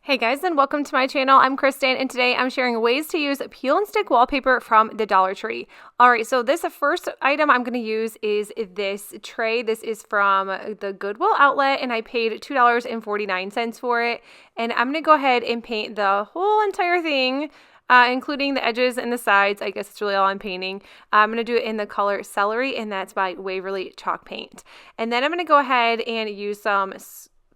Hey guys, and welcome to my channel. I'm Kristen, and today I'm sharing ways to use peel and stick wallpaper from the Dollar Tree. Alright, so this first item I'm going to use is this tray. This is from the Goodwill outlet, and I paid $2.49 for it. And I'm going to go ahead and paint the whole entire thing, including the edges and the sides. I guess it's really all I'm painting. I'm going to do it in the color Celery, and that's by Waverly Chalk Paint. And then I'm going to go ahead and use some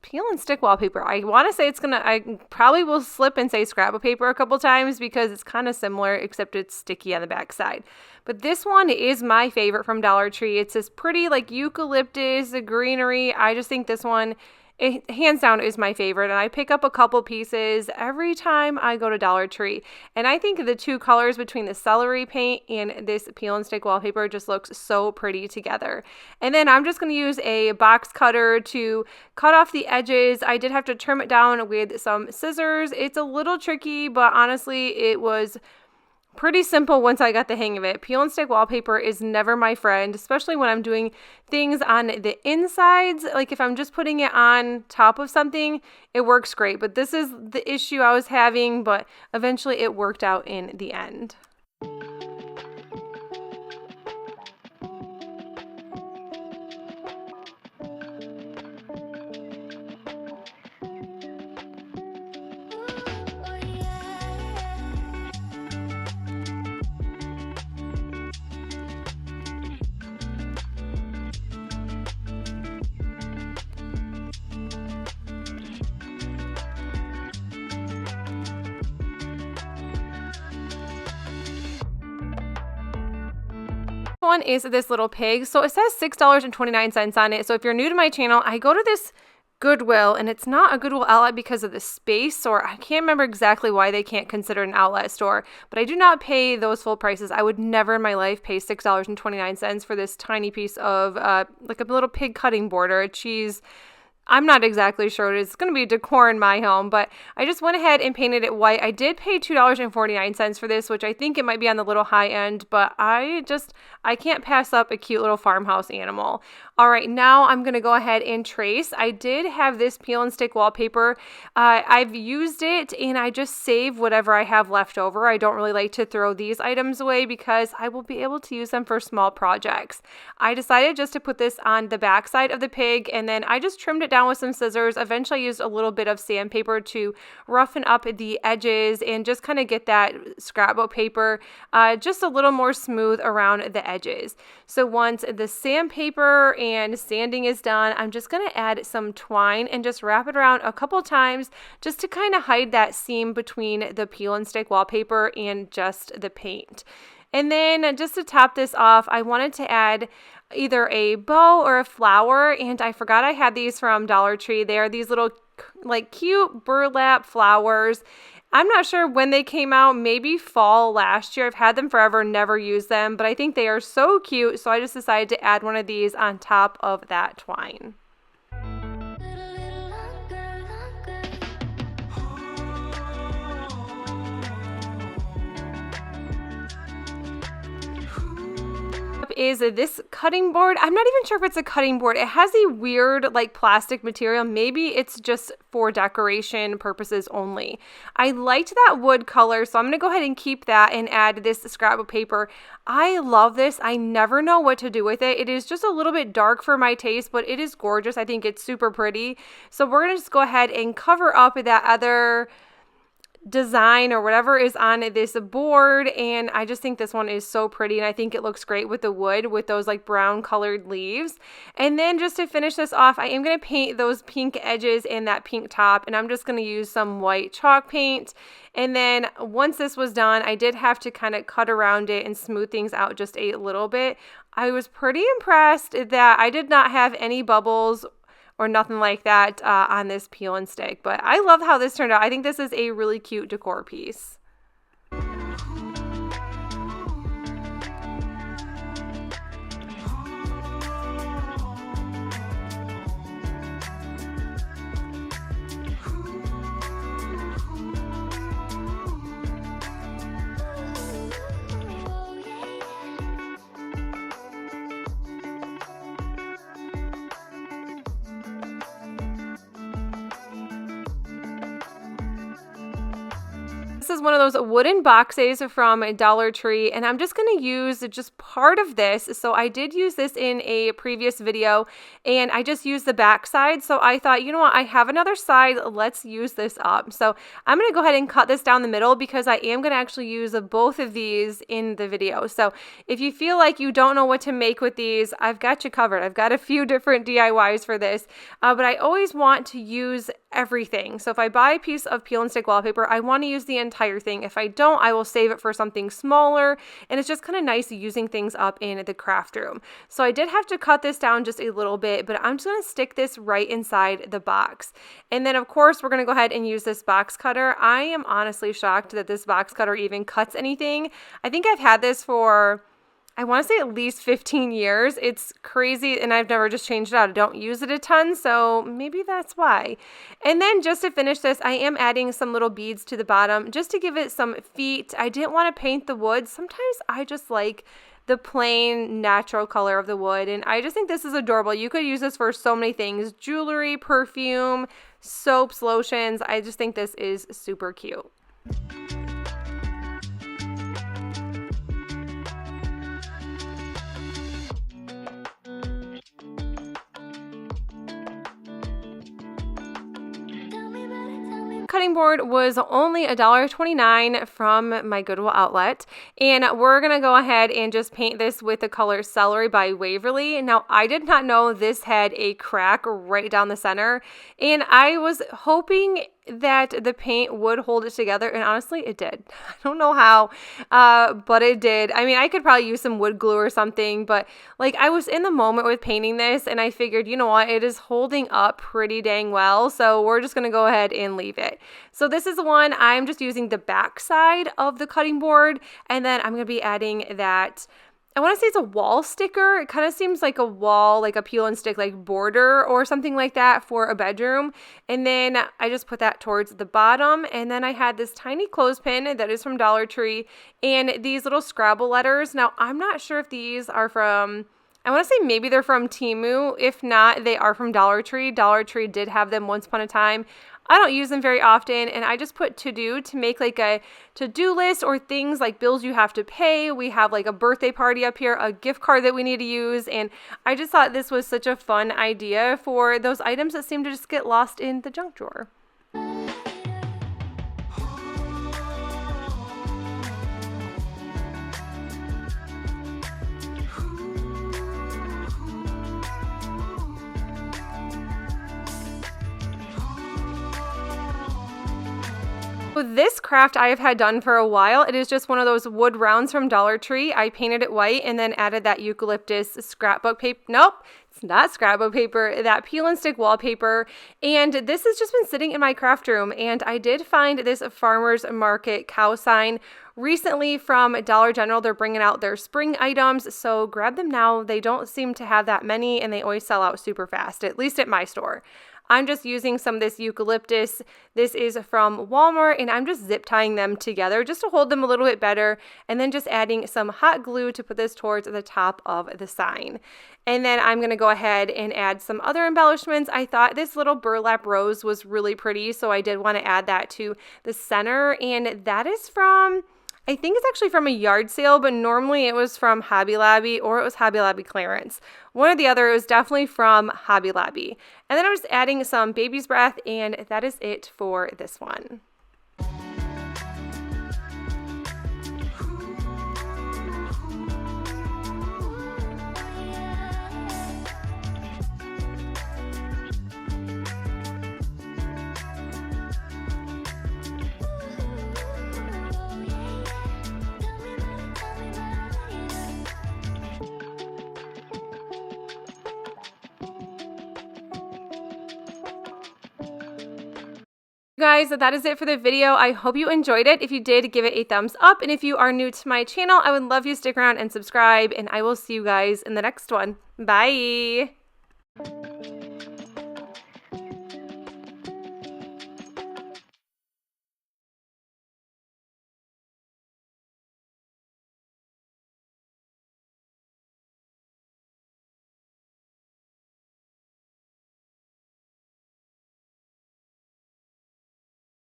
peel and stick wallpaper. I want to say I probably will slip and say scrap paper a couple times because it's kind of similar, except it's sticky on the back side. But this one is my favorite from Dollar Tree. It's this pretty like eucalyptus greenery. I just think this one, hands down, is my favorite, and I pick up a couple pieces every time I go to Dollar Tree. And I think the two colors between the celery paint and this peel and stick wallpaper just looks so pretty together. And then I'm just going to use a box cutter to cut off the edges. I did have to trim it down with some scissors. It's a little tricky, but honestly, it was pretty simple once I got the hang of it. Peel and stick wallpaper is never my friend, especially when I'm doing things on the insides. Like if I'm just putting it on top of something, it works great. But this is the issue I was having, but eventually it worked out in the end. One is this little pig. So it says $6.29 on it. So if you're new to my channel, I go to this Goodwill, and it's not a Goodwill outlet because of the space, or I can't remember exactly why they can't consider it an outlet store, but I do not pay those full prices. I would never in my life pay $6.29 for this tiny piece of like a little pig cutting board or a cheese. I'm not exactly sure. It's going to be decor in my home, but I just went ahead and painted it white. I did pay $2.49 for this, which I think it might be on the little high end, but I can't pass up a cute little farmhouse animal. All right, now I'm going to go ahead and trace. I did have this peel and stick wallpaper. I've used it, and I just save whatever I have left over. I don't really like to throw these items away because I will be able to use them for small projects. I decided just to put this on the back side of the pig, and then I just trimmed it down with some scissors. Eventually I used a little bit of sandpaper to roughen up the edges and just kind of get that scrapbook paper just a little more smooth around the edges. So once the sandpaper and sanding is done, I'm just going to add some twine and just wrap it around a couple times just to kind of hide that seam between the peel and stick wallpaper and just the paint. And then just to top this off, I wanted to add either a bow or a flower, and I forgot I had these from Dollar Tree. They are these little like cute burlap flowers. I'm not sure when they came out, maybe fall last year. I've had them forever, never used them, but I think they are so cute, so I just decided to add one of these on top of that twine. Is this cutting board. I'm not even sure if it's a cutting board. It has a weird like plastic material. Maybe it's just for decoration purposes only. I liked that wood color, so I'm going to go ahead and keep that and add this scrapbook paper. I love this. I never know what to do with it. It is just a little bit dark for my taste, but it is gorgeous. I think it's super pretty. So we're going to just go ahead and cover up that other design or whatever is on this board, and I just think this one is so pretty, and I think it looks great with the wood with those like brown colored leaves. And then just to finish this off, I am going to paint those pink edges and that pink top, and I'm just going to use some white chalk paint. And then once this was done, I did have to kind of cut around it and smooth things out just a little bit. I was pretty impressed that I did not have any bubbles or nothing like that on this peel and stick. But I love how this turned out. I think this is a really cute decor piece. This is one of those wooden boxes from Dollar Tree, and I'm just going to use just part of this. So I did use this in a previous video, and I just used the back side. So I thought, you know what, I have another side, let's use this up. So I'm going to go ahead and cut this down the middle because I am going to actually use both of these in the video. So if you feel like you don't know what to make with these, I've got you covered. I've got a few different DIYs for this, but I always want to use everything. So if I buy a piece of peel and stick wallpaper, I want to use the entire thing. If I don't, I will save it for something smaller, and it's just kind of nice using things up in the craft room. So I did have to cut this down just a little bit, but I'm just going to stick this right inside the box. And then of course, we're going to go ahead and use this box cutter. I am honestly shocked that this box cutter even cuts anything. I think I've had this for, I want to say, at least 15 years. It's crazy, and I've never just changed it out. I don't use it a ton, so maybe that's why. And then just to finish this, I am adding some little beads to the bottom just to give it some feet. I didn't want to paint the wood. Sometimes I just like the plain natural color of the wood, and I just think this is adorable. You could use this for so many things: jewelry, perfume, soaps, lotions. I just think this is super cute. Cutting board was only $1.29 from my Goodwill outlet, and we're gonna go ahead and just paint this with the color Celery by Waverly. Now, I did not know this had a crack right down the center, and I was hoping that the paint would hold it together, and honestly it did. I don't know how, but it did. I mean, I could probably use some wood glue or something, but like, I was in the moment with painting this, and I figured, you know what, it is holding up pretty dang well, so we're just gonna go ahead and leave it. So this is the one, I'm just using the back side of the cutting board, and then I'm gonna be adding that, I want to say it's a wall sticker. It kind of seems like a wall, like a peel and stick, like border or something like that for a bedroom. And then I just put that towards the bottom. And then I had this tiny clothespin that is from Dollar Tree and these little Scrabble letters. Now, I'm not sure if these are from, I want to say maybe they're from Temu. If not, they are from Dollar Tree. Dollar Tree did have them once upon a time. I don't use them very often, and I just put to-do to make like a to-do list or things like bills you have to pay. We have like a birthday party up here, a gift card that we need to use, and I just thought this was such a fun idea for those items that seem to just get lost in the junk drawer. This craft I have had done for a while. It is just one of those wood rounds from Dollar Tree. I painted it white and then added that eucalyptus scrapbook paper. Nope, it's not scrapbook paper, that peel and stick wallpaper. And this has just been sitting in my craft room. And I did find this farmer's market cow sign recently from Dollar General. They're bringing out their spring items, so grab them now. They don't seem to have that many, and they always sell out super fast, at least at my store. I'm just using some of this eucalyptus. This is from Walmart, and I'm just zip tying them together just to hold them a little bit better, and then just adding some hot glue to put this towards the top of the sign. And then I'm going to go ahead and add some other embellishments. I thought this little burlap rose was really pretty, so I did want to add that to the center, and that is from, I think it's actually from a yard sale, but normally it was from Hobby Lobby or it was Hobby Lobby clearance. One or the other. It was definitely from Hobby Lobby. And then I was adding some baby's breath, and that is it for this one. Guys, that is it for the video. I hope you enjoyed it. If you did, give it a thumbs up. And if you are new to my channel, I would love you to stick around and subscribe. And I will see you guys in the next one. Bye.